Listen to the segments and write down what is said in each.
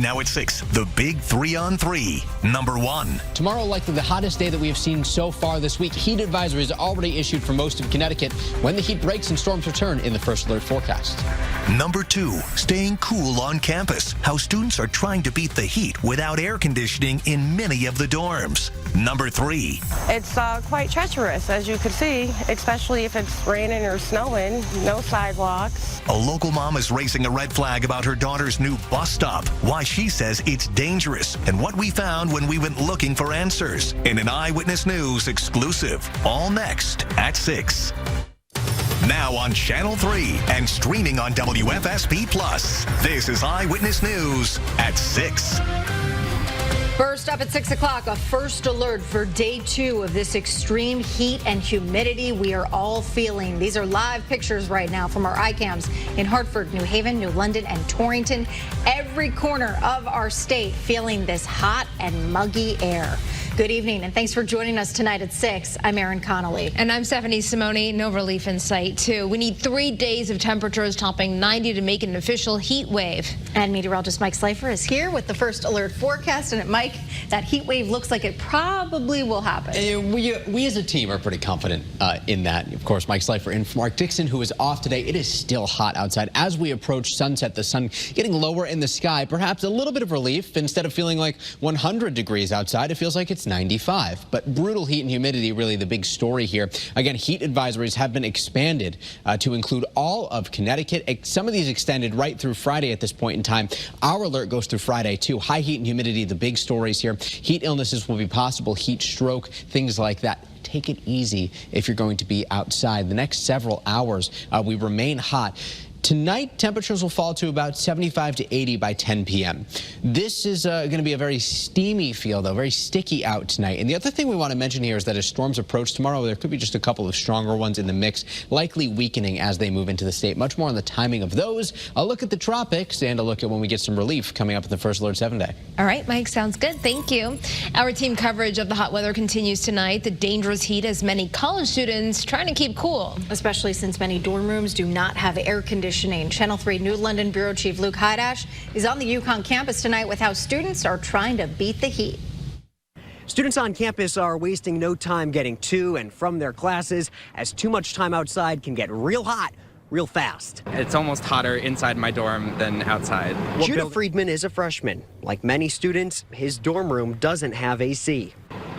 Now at 6, the big 3-on-3. Number 1. Tomorrow, likely the hottest day that we have seen so far this week. Heat advisories already issued for most of Connecticut when the heat breaks and storms return in the first alert forecast. Number 2, staying cool on campus. How students are trying to beat the heat without air conditioning in many of the dorms. Number 3. It's quite treacherous, as you can see, especially if it's raining or snowing. No sidewalks. A local mom is raising a red flag about her daughter's new bus stop. Why she says it's dangerous and what we found when we went looking for answers. In an Eyewitness News exclusive. All next at 6. Now on Channel 3 and streaming on WFSB+. This is Eyewitness News at 6. First up at 6 o'clock, a first alert for day 2 of this extreme heat and humidity we are all feeling. These are live pictures right now from our iCams in Hartford, New Haven, New London, and Torrington. Every corner of our state feeling this hot and muggy air. Good evening, and thanks for joining us tonight at 6. I'm Erin Connolly. And I'm Stephanie Simone. No relief in sight, too. We need 3 days of temperatures topping 90 to make it an official heat wave. And meteorologist Mike Slifer is here with the first alert forecast. And Mike, that heat wave looks like it probably will happen. We as a team are pretty confident in that. Of course, Mike Slifer and Mark Dixon, who is off today. It is still hot outside. As we approach sunset, the sun getting lower in the sky. Perhaps a little bit of relief. Instead of feeling like 100 degrees outside, it feels like it's 95. But brutal heat and humidity really the big story here. Again, heat advisories have been expanded to include all of Connecticut. Some of these extended right through Friday at this point in time. Our alert goes through Friday too. High heat and humidity, the big stories here. Heat illnesses will be possible, heat stroke, things like that. Take it easy if you're going to be outside. The next several hours, we remain hot. Tonight, temperatures will fall to about 75 to 80 by 10 p.m. This is going to be a very steamy feel, though, very sticky out tonight. And the other thing we want to mention here is that as storms approach tomorrow, there could be just a couple of stronger ones in the mix, likely weakening as they move into the state. Much more on the timing of those. A look at the tropics and a look at when we get some relief coming up at the First Alert 7-day. All right, Mike, sounds good. Thank you. Our team coverage of the hot weather continues tonight. The dangerous heat as many college students trying to keep cool. Especially since many dorm rooms do not have air conditioning. Channel 3 New London Bureau Chief Luke Hydash is on the UConn campus tonight with how students are trying to beat the heat. Students on campus are wasting no time getting to and from their classes, as too much time outside can get real hot real fast. It's almost hotter inside my dorm than outside. Judah Friedman is a freshman. Like many students, his dorm room doesn't have AC.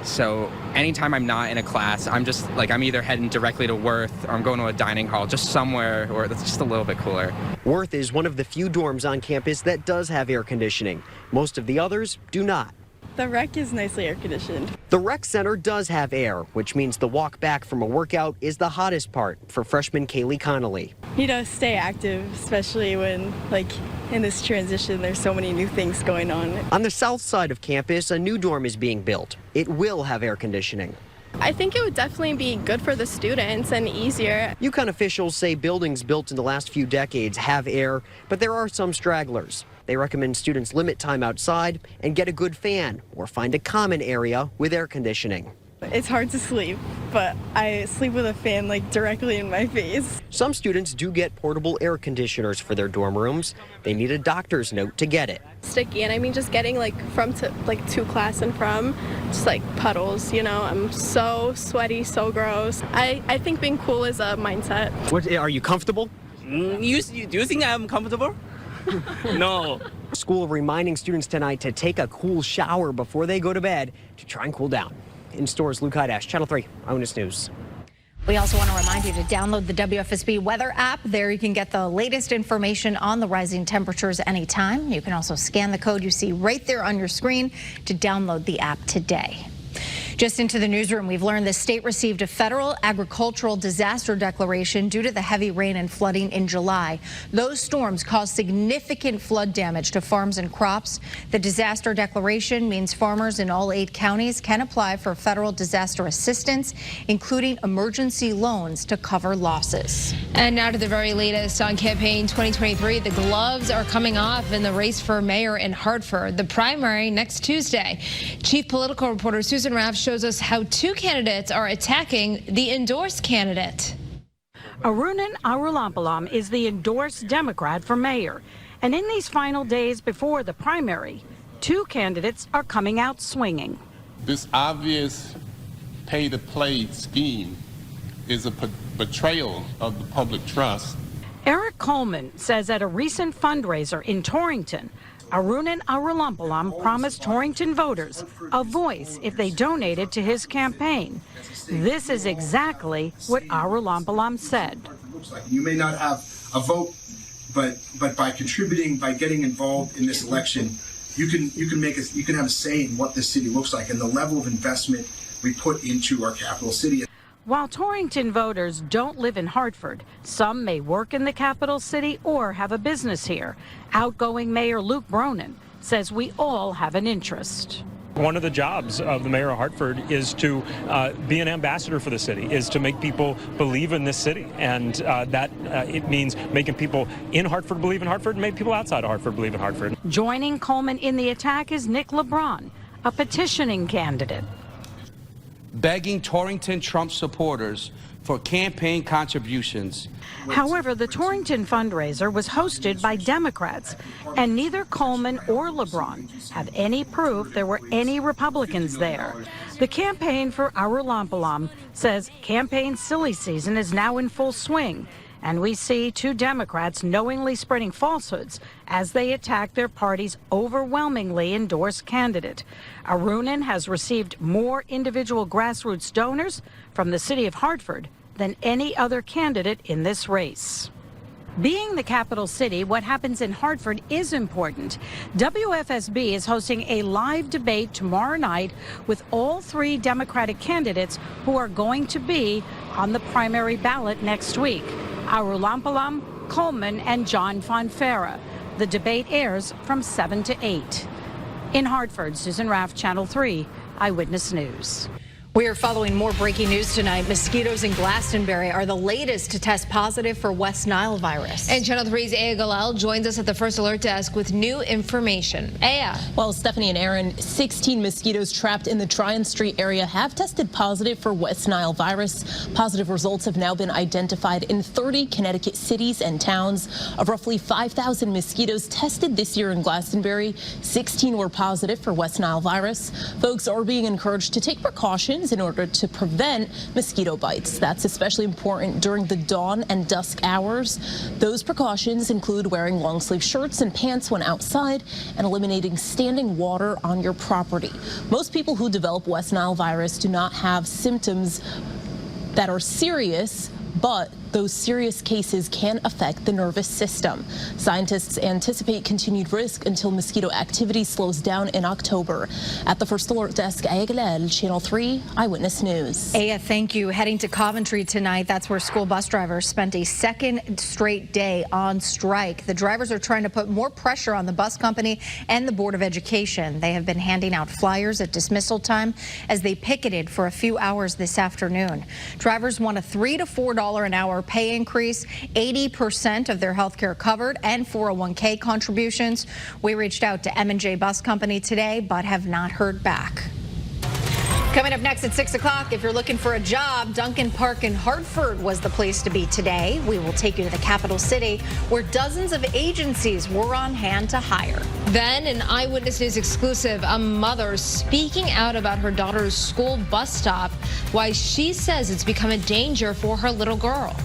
So anytime I'm not in a class, I'm either heading directly to Worth or I'm going to a dining hall, just somewhere where it's just a little bit cooler. Worth is one of the few dorms on campus that does have air conditioning. Most of the others do not. The rec is nicely air conditioned. The rec center does have air, which means the walk back from a workout is the hottest part for freshman Kaylee Connolly. You know, stay active, especially when, in this transition, there's so many new things going on. On the south side of campus, a new dorm is being built. It will have air conditioning. I think it would definitely be good for the students and easier. UConn officials say buildings built in the last few decades have air, but there are some stragglers. They recommend students limit time outside and get a good fan or find a common area with air conditioning. It's hard to sleep, but I sleep with a fan directly in my face. Some students do get portable air conditioners for their dorm rooms. They need a doctor's note to get it. Sticky, and I mean just getting to class and from, just puddles, you know. I'm so sweaty, so gross. I think being cool is a mindset. What, are you comfortable? Do you think I'm comfortable? No. School reminding students tonight to take a cool shower before they go to bed to try and cool down. In stores, Luke Hydash, Channel 3, Eyewitness News. We also want to remind you to download the WFSB weather app. There you can get the latest information on the rising temperatures anytime. You can also scan the code you see right there on your screen to download the app today. Just into the newsroom, we've learned the state received a federal agricultural disaster declaration due to the heavy rain and flooding in July. Those storms caused significant flood damage to farms and crops. The disaster declaration means farmers in all 8 counties can apply for federal disaster assistance, including emergency loans to cover losses. And now to the very latest on campaign 2023. The gloves are coming off in the race for mayor in Hartford. The primary next Tuesday. Chief political reporter Susan Raff shows us how 2 candidates are attacking the endorsed candidate. Arunan Arulampalam is the endorsed Democrat for mayor. And in these final days before the primary, 2 candidates are coming out swinging. This obvious pay-to-play scheme is a betrayal of the public trust. Eric Coleman says at a recent fundraiser in Torrington, Arunan Arulampalam promised Torrington voters a voice if they donated to his campaign. This is exactly what Arulampalam said. You may not have a vote, but by contributing, by getting involved in this election, you can have a say in what this city looks like and the level of investment we put into our capital city. While Torrington voters don't live in Hartford, some may work in the capital city or have a business here. Outgoing Mayor Luke Bronin says we all have an interest. One of the jobs of the mayor of Hartford is to be an ambassador for the city, is to make people believe in this city. And it means making people in Hartford believe in Hartford and make people outside of Hartford believe in Hartford. Joining Coleman in the attack is Nick LeBron, a petitioning candidate. Begging Torrington Trump supporters for campaign contributions. However, the Torrington fundraiser was hosted by Democrats, and neither Coleman or LeBron have any proof there were any Republicans there. The campaign for Arulampalam says campaign silly season is now in full swing, and we see 2 Democrats knowingly spreading falsehoods as they attack their party's overwhelmingly endorsed candidate. Arunan has received more individual grassroots donors from the city of Hartford than any other candidate in this race. Being the capital city, what happens in Hartford is important. WFSB is hosting a live debate tomorrow night with all 3 Democratic candidates who are going to be on the primary ballot next week: Arulampalam, Coleman, and John Fonfara. The debate airs from 7 to 8. In Hartford, Susan Raff, Channel 3 Eyewitness News. We are following more breaking news tonight. Mosquitoes in Glastonbury are the latest to test positive for West Nile virus. And Channel 3's Aya Galal joins us at the First Alert Desk with new information. Aya. Well, Stephanie and Aaron, 16 mosquitoes trapped in the Tryon Street area have tested positive for West Nile virus. Positive results have now been identified in 30 Connecticut cities and towns. Of roughly 5,000 mosquitoes tested this year in Glastonbury, 16 were positive for West Nile virus. Folks are being encouraged to take precautions in order to prevent mosquito bites. That's especially important during the dawn and dusk hours. Those precautions include wearing long sleeve shirts and pants when outside and eliminating standing water on your property. Most people who develop West Nile virus do not have symptoms that are serious, but those serious cases can affect the nervous system. Scientists anticipate continued risk until mosquito activity slows down in October. At the First Alert Desk, Aya Galal, Channel 3 Eyewitness News. Aya, thank you. Heading to Coventry tonight, that's where school bus drivers spent a second straight day on strike. The drivers are trying to put more pressure on the bus company and the Board of Education. They have been handing out flyers at dismissal time as they picketed for a few hours this afternoon. Drivers want a $3 to $4 an hour pay increase, 80% of their health care covered, and 401k contributions. We reached out to M&J Bus Company today, but have not heard back. Coming up next at 6 o'clock, if you're looking for a job, Dunkin Park in Hartford was the place to be today. We will take you to the capital city, where dozens of agencies were on hand to hire. Then an Eyewitness News exclusive, a mother speaking out about her daughter's school bus stop, why she says it's become a danger for her little girl.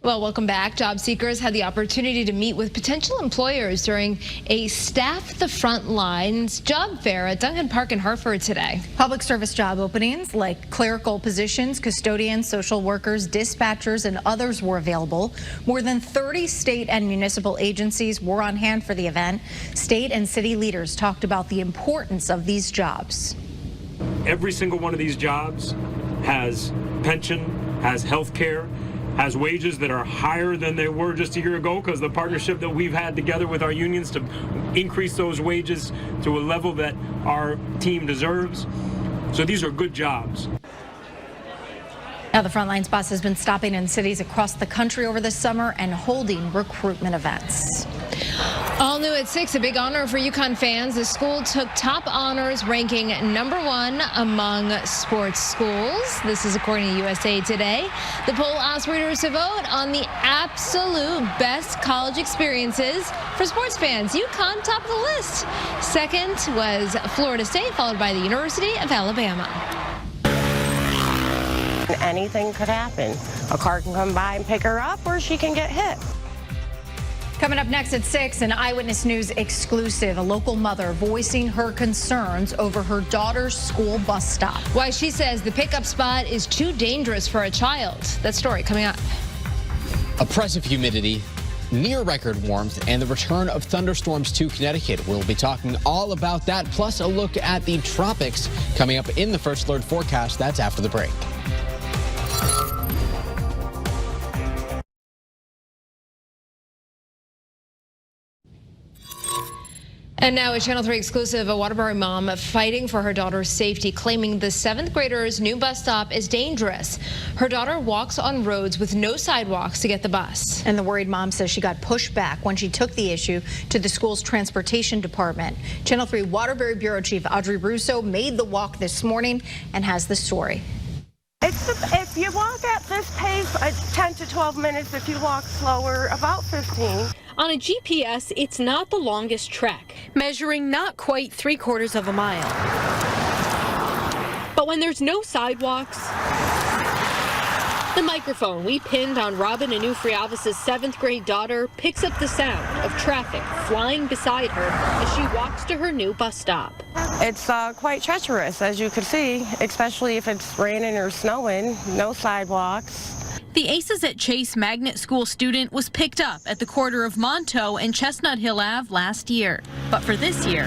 Well, welcome back. Job seekers had the opportunity to meet with potential employers during a Staff the Front Lines job fair at Dunkin Park in Hartford today. Public service job openings like clerical positions, custodians, social workers, dispatchers, and others were available. More than 30 state and municipal agencies were on hand for the event. State and city leaders talked about the importance of these jobs. Every single one of these jobs has pension, has health care, has wages that are higher than they were just a year ago because the partnership that we've had together with our unions to increase those wages to a level that our team deserves. So these are good jobs. Now, the Frontlines bus has been stopping in cities across the country over the summer and holding recruitment events. All new at 6, a big honor for UConn fans. The school took top honors, ranking #1 among sports schools. This is according to USA Today. The poll asked readers to vote on the absolute best college experiences for sports fans. UConn top of the list. Second was Florida State, followed by the University of Alabama. Anything could happen. A car can come by and pick her up, or she can get hit. Coming up next at 6, an Eyewitness News exclusive. A local mother voicing her concerns over her daughter's school bus stop. Why she says the pickup spot is too dangerous for a child. That story coming up. Oppressive humidity, near record warmth, and the return of thunderstorms to Connecticut. We'll be talking all about that, plus a look at the tropics coming up in the First Alert forecast. That's after the break. And now a Channel 3 exclusive, a Waterbury mom fighting for her daughter's safety, claiming the 7th grader's new bus stop is dangerous. Her daughter walks on roads with no sidewalks to get the bus. And the worried mom says she got pushed back when she took the issue to the school's transportation department. Channel 3 Waterbury Bureau Chief Audrey Russo made the walk this morning and has the story. If you walk at this pace, it's 10 to 12 minutes. If you walk slower, about 15. On a GPS, it's not the longest trek, measuring not quite 3/4 of a mile. But when there's no sidewalks, the microphone we pinned on Robin Onufriavis's 7th grade daughter picks up the sound of traffic flying beside her as she walks to her new bus stop. It's quite treacherous, as you can see, especially if it's raining or snowing, no sidewalks. The Aces at Chase Magnet School student was picked up at the corner of Monteau and Chestnut Hill Ave last year. But for this year,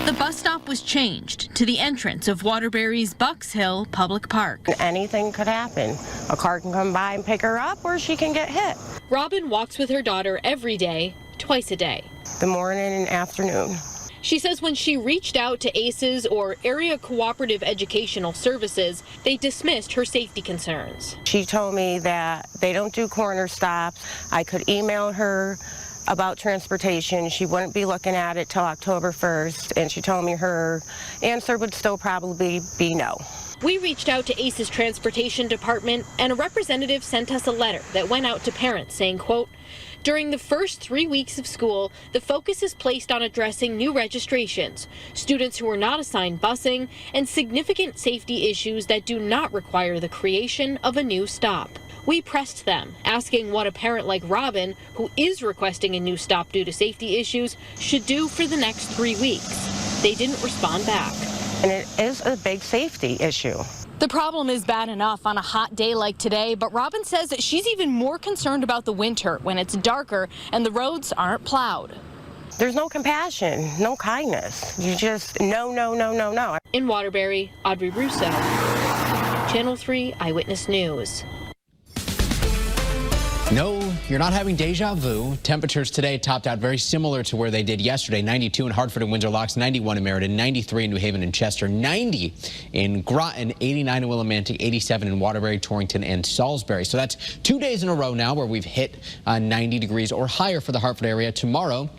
the bus stop was changed to the entrance of Waterbury's Bucks Hill Public Park. Anything could happen. A car can come by and pick her up, or she can get hit. Robin walks with her daughter every day, twice a day. The morning and afternoon. She says when she reached out to ACES or Area Cooperative Educational Services, they dismissed her safety concerns. She told me that they don't do corner stops. I could email her about transportation. She wouldn't be looking at it till October 1st, and she told me her answer would still probably be no. We reached out to ACES Transportation Department, and a representative sent us a letter that went out to parents saying, quote, during the first 3 weeks of school, the focus is placed on addressing new registrations, students who are not assigned busing, and significant safety issues that do not require the creation of a new stop. We pressed them, asking what a parent like Robin, who is requesting a new stop due to safety issues, should do for the next 3 weeks. They didn't respond back. And it is a big safety issue. The problem is bad enough on a hot day like today, but Robin says that she's even more concerned about the winter when it's darker and the roads aren't plowed. There's no compassion, no kindness. You just no. In Waterbury, Audrey Russo, Channel 3 Eyewitness News. No, you're not having deja vu. Temperatures today topped out very similar to where they did yesterday. 92 in Hartford and Windsor Locks, 91 in Meriden, 93 in New Haven and Chester, 90 in Groton, 89 in Willimantic, 87 in Waterbury, Torrington, and Salisbury. So that's 2 days in a row now where we've hit 90 degrees or higher for the Hartford area. Tomorrow,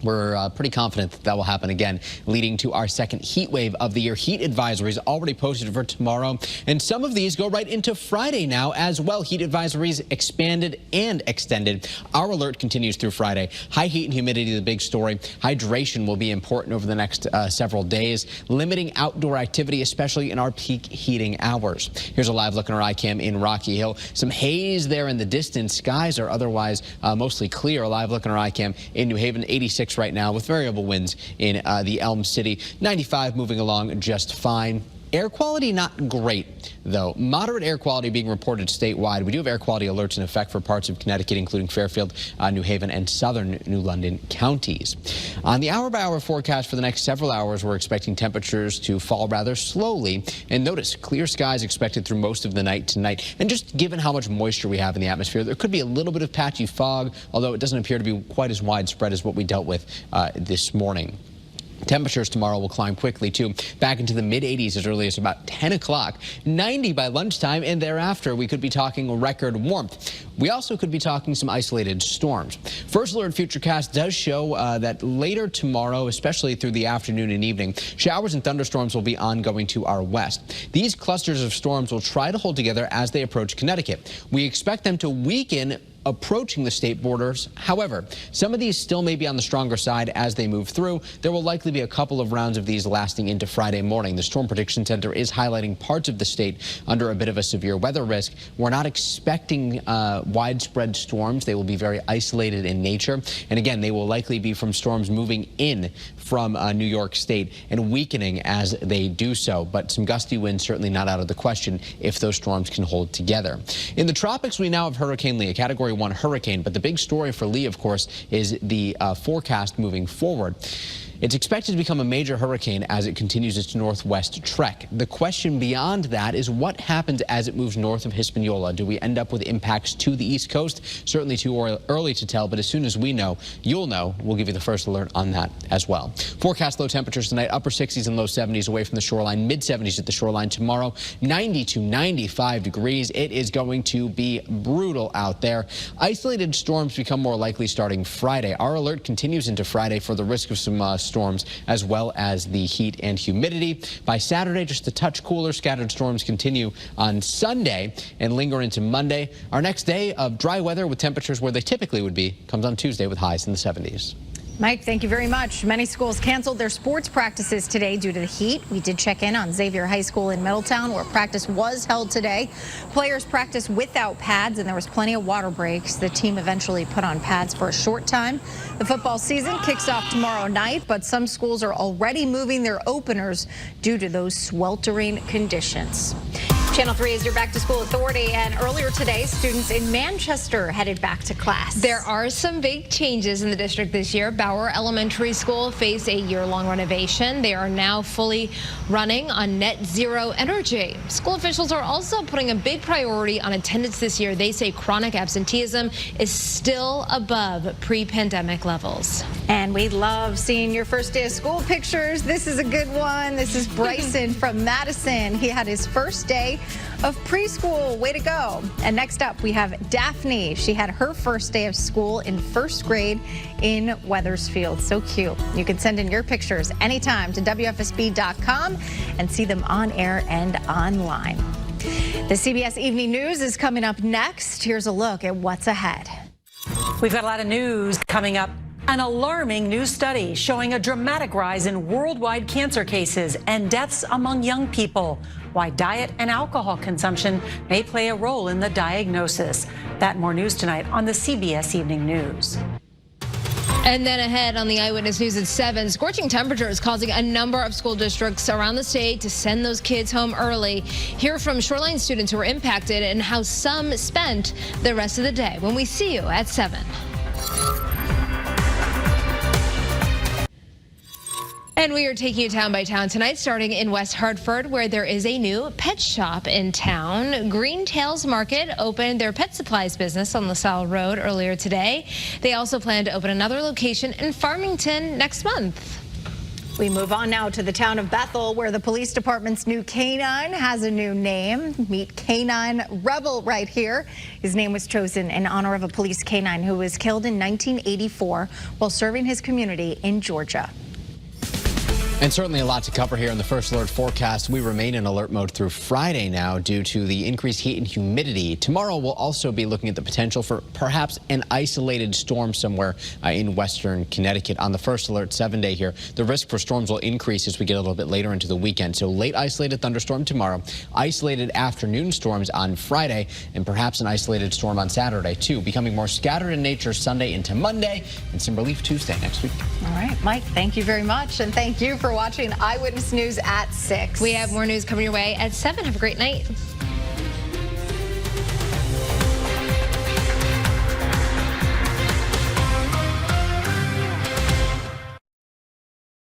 we're pretty confident that will happen again, leading to our second heat wave of the year. Heat advisories already posted for tomorrow, and some of these go right into Friday now as well. Heat advisories expanded and extended. Our alert continues through Friday. High heat and humidity, the big story. Hydration will be important over the next several days, limiting outdoor activity, especially in our peak heating hours. Here's a live look on our iCam in Rocky Hill. Some haze there in the distance. Skies are otherwise mostly clear. A live look on our iCam in New Haven, 86 right now with variable winds in the Elm City. 95 moving along just fine. Air quality not great, though. Moderate air quality being reported statewide. We do have air quality alerts in effect for parts of Connecticut, including Fairfield, New Haven, and southern New London counties. On the hour-by-hour forecast for the next several hours, we're expecting temperatures to fall rather slowly. And notice, clear skies expected through most of the night tonight. And just given how much moisture we have in the atmosphere, there could be a little bit of patchy fog, although it doesn't appear to be quite as widespread as what we dealt with this morning. Temperatures tomorrow will climb quickly, too, back into the mid-80s as early as about 10 o'clock, 90 by lunchtime, and thereafter we could be talking record warmth. We also could be talking some isolated storms. First Alert Futurecast does show that later tomorrow, especially through the afternoon and evening, showers and thunderstorms will be ongoing to our west. These clusters of storms will try to hold together as they approach Connecticut. We expect them to weaken approaching the state borders. However, some of these still may be on the stronger side as they move through. There will likely be a couple of rounds of these lasting into Friday morning. The Storm Prediction Center is highlighting parts of the state under a bit of a severe weather risk. We're not expecting widespread storms. They will be very isolated in nature. And again, they will likely be from storms moving in from New York State and weakening as they do so. But some gusty winds certainly not out of the question if those storms can hold together. In the tropics, we now have Hurricane Lee, a Category 1 hurricane. But the big story for Lee, of course, is the forecast moving forward. It's expected to become a major hurricane as it continues its northwest trek. The question beyond that is what happens as it moves north of Hispaniola? Do we end up with impacts to the East Coast? Certainly too early to tell, but as soon as we know, you'll know. We'll give you the first alert on that as well. Forecast low temperatures tonight, upper 60s and low 70s away from the shoreline, mid 70s at the shoreline tomorrow, 90 to 95 degrees. It is going to be brutal out there. Isolated storms become more likely starting Friday. Our alert continues into Friday for the risk of some storms as well as the heat and humidity. By Saturday, just a touch cooler. Scattered storms continue on Sunday and linger into Monday. Our next day of dry weather with temperatures where they typically would be comes on Tuesday with highs in the 70s. Mike, thank you very much. Many schools canceled their sports practices today due to the heat. We did check in on Xavier High School in Middletown, where practice was held today. Players practiced without pads, and there was plenty of water breaks. The team eventually put on pads for a short time. The football season kicks off tomorrow night, but some schools are already moving their openers due to those sweltering conditions. Channel 3 is your back-to-school authority, and earlier today, students in Manchester headed back to class. There are some big changes in the district this year. Bauer Elementary School faced a year-long renovation. They are now fully running on net zero energy. School officials are also putting a big priority on attendance this year. They say chronic absenteeism is still above pre-pandemic levels. And we love seeing your first day of school pictures. This is a good one. This is Bryson from Madison. He had his first day of preschool. Way to go. And next up, we have Daphne. She had her first day of school in first grade in Wethersfield. So cute. You can send in your pictures anytime to WFSB.com and see them on air and online. The CBS Evening News is coming up next. Here's a look at what's ahead. We've got a lot of news coming up. An alarming new study showing a dramatic rise in worldwide cancer cases and deaths among young people. Why diet and alcohol consumption may play a role in the diagnosis. That and more news tonight on the CBS Evening News. And then ahead on the Eyewitness News at 7, scorching temperatures causing a number of school districts around the state to send those kids home early. Hear from Shoreline students who were impacted and how some spent the rest of the day when we see you at 7. And we are taking you town by town tonight, starting in West Hartford, where there is a new pet shop in town. Green Tails Market opened their pet supplies business on LaSalle Road earlier today. They also plan to open another location in Farmington next month. We move on now to the town of Bethel, where the police department's new canine has a new name. Meet Canine Rebel right here. His name was chosen in honor of a police canine who was killed in 1984 while serving his community in Georgia. And certainly a lot to cover here in the First Alert forecast. We remain in alert mode through Friday now due to the increased heat and humidity. Tomorrow we'll also be looking at the potential for perhaps an isolated storm somewhere in western Connecticut. On the First Alert 7-day here, the risk for storms will increase as we get a little bit later into the weekend. So late isolated thunderstorm tomorrow, isolated afternoon storms on Friday, and perhaps an isolated storm on Saturday too. Becoming more scattered in nature Sunday into Monday, and some relief Tuesday next week. All right, Mike, thank you very much, and thank you for watching Eyewitness News at 6. We have more news coming your way at 7. Have a great night.